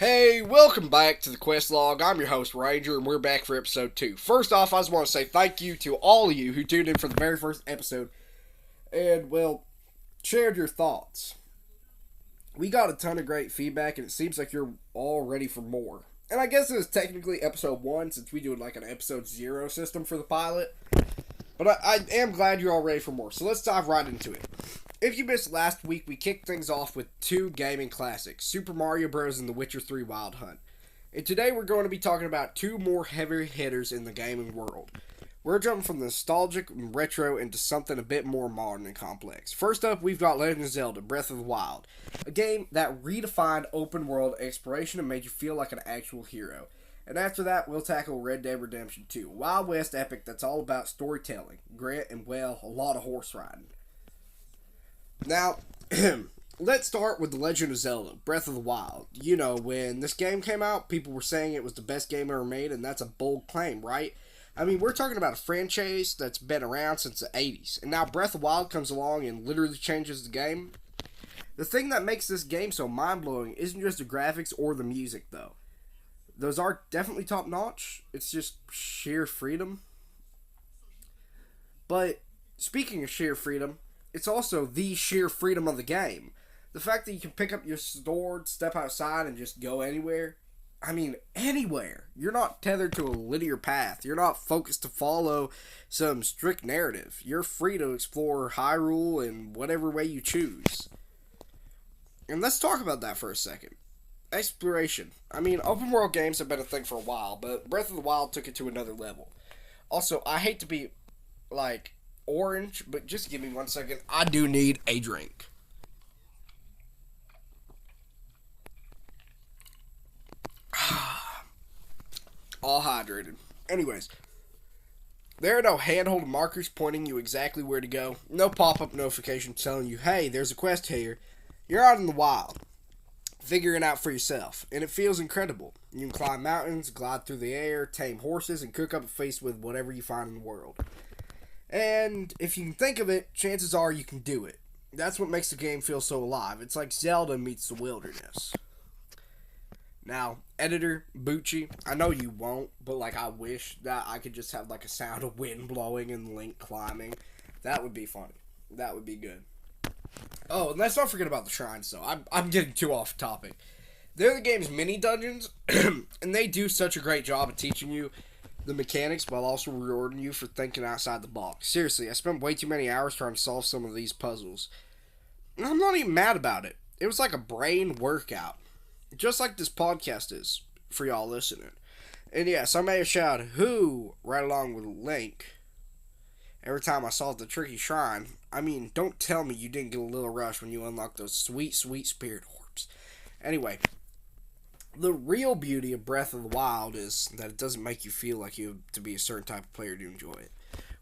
Hey, welcome back to the Quest Log. I'm your host, Ranger, and we're back for episode 2. First off, I just want to say thank you to all of you who tuned in for the very first episode and, shared your thoughts. We got a ton of great feedback, and it seems like you're all ready for more. And I guess this is technically episode 1, since we do like an episode 0 system for the pilot. But I am glad you're all ready for more, so let's dive right into it. If you missed last week, we kicked things off with two gaming classics, Super Mario Bros. And The Witcher 3 Wild Hunt. And today we're going to be talking about two more heavy hitters in the gaming world. We're jumping from the nostalgic and retro into something a bit more modern and complex. First up, we've got Legend of Zelda Breath of the Wild, a game that redefined open world exploration and made you feel like an actual hero. And after that, we'll tackle Red Dead Redemption 2, a Wild West epic that's all about storytelling, grit, and, a lot of horse riding. Now, let's start with The Legend of Zelda, Breath of the Wild. You know, when this game came out, people were saying it was the best game ever made, and that's a bold claim, right? I mean, we're talking about a franchise that's been around since the 80s, and now Breath of the Wild comes along and literally changes the game. The thing that makes this game so mind-blowing isn't just the graphics or the music, though. Those are definitely top-notch. It's just sheer freedom. But, speaking of sheer freedom, it's also the sheer freedom of the game. The fact that you can pick up your sword, step outside, and just go anywhere. I mean, anywhere. You're not tethered to a linear path. You're not focused to follow some strict narrative. You're free to explore Hyrule in whatever way you choose. And let's talk about that for a second. Exploration. I mean, open world games have been a thing for a while, but Breath of the Wild took it to another level. Also, I hate to be, orange, but just give me 1 second. I do need a drink. All hydrated. Anyways, there are no hand-holding markers pointing you exactly where to go. No pop-up notification telling you, hey, there's a quest here. You're out in the wild, figuring it out for yourself, and it feels incredible. You can climb mountains, glide through the air, tame horses, and cook up a feast with whatever you find in the world. And if you can think of it, chances are you can do it. That's what makes the game feel so alive. It's like Zelda meets the wilderness. Now, editor, Bucci, I know you won't, but I wish that I could just have a sound of wind blowing and Link climbing. That would be funny. That would be good. Oh, and let's not forget about the shrines, though. I'm getting too off topic. They're the game's mini dungeons, and they do such a great job of teaching you the mechanics while also rewarding you for thinking outside the box. Seriously, I spent way too many hours trying to solve some of these puzzles. And I'm not even mad about it. It was like a brain workout. Just like this podcast is, for y'all listening. And yes, I may have shouted, who, right along with Link, every time I solved the tricky shrine. I mean, don't tell me you didn't get a little rush when you unlocked those sweet, sweet spirit orbs. Anyway, the real beauty of Breath of the Wild is that it doesn't make you feel like you have to be a certain type of player to enjoy it.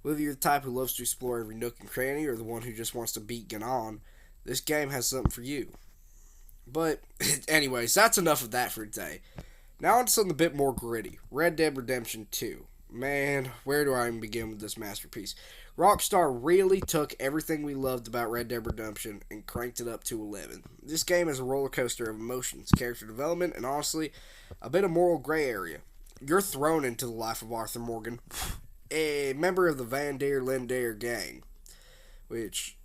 Whether you're the type who loves to explore every nook and cranny or the one who just wants to beat Ganon, this game has something for you. But, anyways, that's enough of that for today. Now on to something a bit more gritty. Red Dead Redemption 2. Man, where do I even begin with this masterpiece? Rockstar really took everything we loved about Red Dead Redemption and cranked it up to 11. This game is a roller coaster of emotions, character development, and honestly, a bit of moral gray area. You're thrown into the life of Arthur Morgan, a member of the Van der Linde gang, which,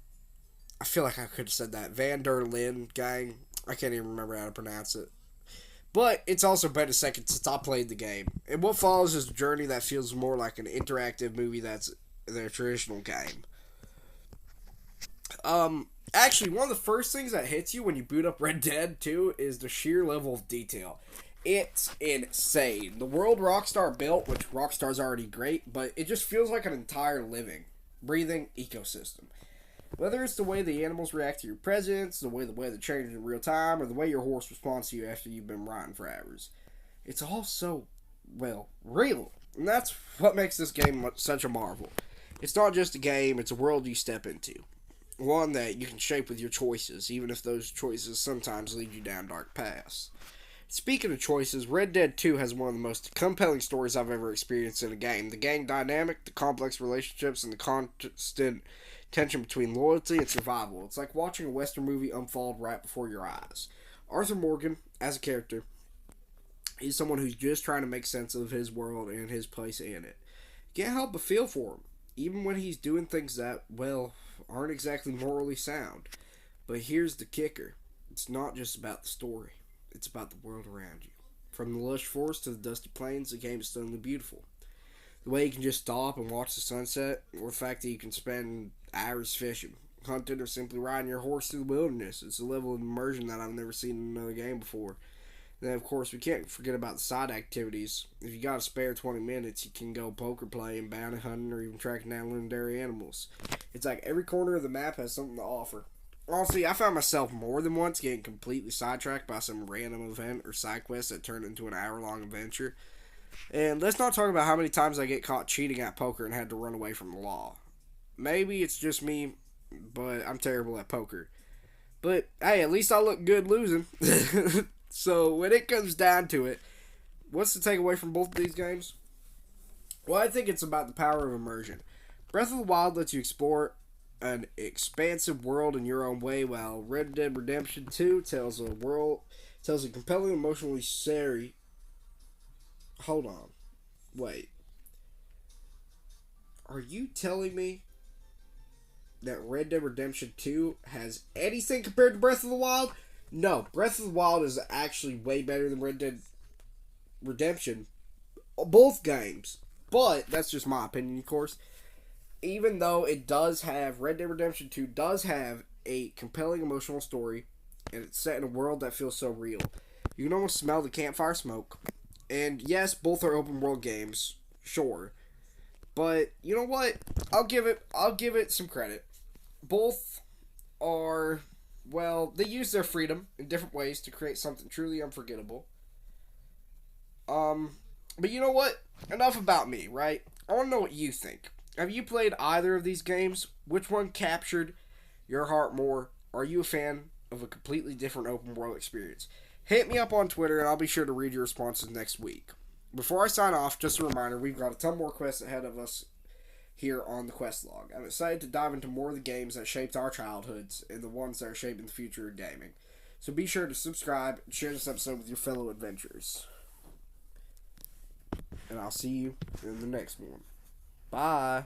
I feel like I could have said that, Van der Linde gang. I can't even remember how to pronounce it. But it's also been a second since I played the game. And what follows is a journey that feels more like an interactive movie that's their traditional game. Actually, one of the first things that hits you when you boot up Red Dead 2 is the sheer level of detail. It's insane. The world Rockstar built, which Rockstar's already great, but it just feels like an entire living, breathing ecosystem. Whether it's the way the animals react to your presence, the way the weather changes in real time, or the way your horse responds to you after you've been riding for hours. It's all so, real. And that's what makes this game such a marvel. It's not just a game, it's a world you step into. One that you can shape with your choices, even if those choices sometimes lead you down dark paths. Speaking of choices, Red Dead 2 has one of the most compelling stories I've ever experienced in a game. The gang dynamic, the complex relationships, and the constant tension between loyalty and survival. It's like watching a Western movie unfold right before your eyes. Arthur Morgan, as a character, He's someone who's just trying to make sense of his world and his place in it. You can't help but feel for him, even when he's doing things that, well, aren't exactly morally sound. But here's the kicker. It's not just about the story. It's about the world around you. From the lush forest to the dusty plains, the game is stunningly beautiful. The way you can just stop and watch the sunset, or the fact that you can spend hours fishing, hunting, or simply riding your horse through the wilderness. It's a level of immersion that I've never seen in another game before. And then, of course, we can't forget about the side activities. If you got a spare 20 minutes, you can go poker playing, bounty hunting, or even tracking down legendary animals. It's like every corner of the map has something to offer. Honestly, I found myself more than once getting completely sidetracked by some random event or side quest that turned into an hour-long adventure. And let's not talk about how many times I get caught cheating at poker and had to run away from the law. Maybe it's just me, but I'm terrible at poker. But hey, at least I look good losing. So when it comes down to it, what's the takeaway from both of these games? Well, I think it's about the power of immersion. Breath of the Wild lets you explore an expansive world in your own way, while Red Dead Redemption 2 tells a compelling, emotionally scary. Hold on. Wait. Are you telling me that Red Dead Redemption 2 has anything compared to Breath of the Wild? No, Breath of the Wild is actually way better than Red Dead Redemption. Both games. But that's just my opinion, of course. Even though it does have, Red Dead Redemption 2 does have a compelling emotional story, and it's set in a world that feels so real. You can almost smell the campfire smoke. And yes, both are open world games, sure. But you know what? I'll give it some credit. Both are, well, they use their freedom in different ways to create something truly unforgettable. But you know what? Enough about me, right? I want to know what you think. Have you played either of these games? Which one captured your heart more? Are you a fan of a completely different open world experience? Hit me up on Twitter and I'll be sure to read your responses next week. Before I sign off, just a reminder, we've got a ton more quests ahead of us here on the quest log. I'm excited to dive into more of the games that shaped our childhoods and the ones that are shaping the future of gaming. So be sure to subscribe and share this episode with your fellow adventurers. And I'll see you in the next one. Bye.